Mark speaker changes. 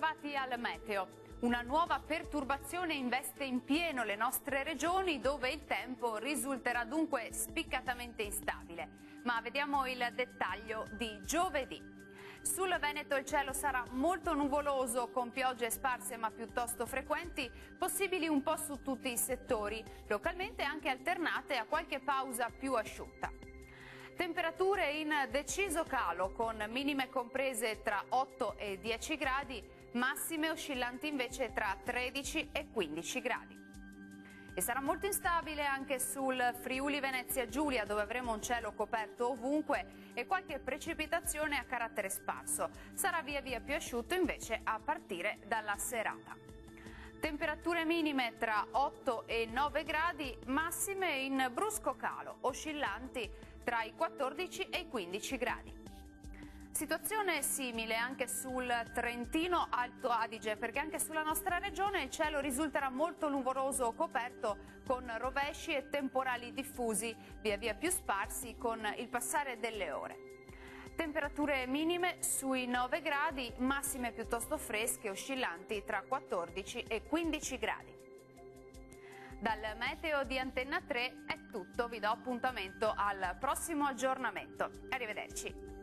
Speaker 1: Bentrovati al meteo. Una nuova perturbazione investe in pieno le nostre regioni, dove il tempo risulterà dunque spiccatamente instabile. Ma vediamo il dettaglio di giovedì. Sul Veneto il cielo sarà molto nuvoloso, con piogge sparse ma piuttosto frequenti, possibili un po' su tutti i settori, localmente anche alternate a qualche pausa più asciutta. Temperature in deciso calo, con minime comprese tra 8 e 10 gradi, massime oscillanti invece tra 13 e 15 gradi. E sarà molto instabile anche sul Friuli Venezia Giulia, dove avremo un cielo coperto ovunque e qualche precipitazione a carattere sparso. Sarà via via più asciutto invece a partire dalla serata. Temperature minime tra 8 e 9 gradi, massime in brusco calo, oscillanti tra i 14 e i 15 gradi. Situazione simile anche sul Trentino Alto Adige, perché anche sulla nostra regione il cielo risulterà molto nuvoloso o coperto, con rovesci e temporali diffusi, via via più sparsi con il passare delle ore. Temperature minime sui 9 gradi, massime piuttosto fresche, oscillanti tra 14 e 15 gradi. Dal meteo di Antenna 3 è tutto, vi do appuntamento al prossimo aggiornamento. Arrivederci.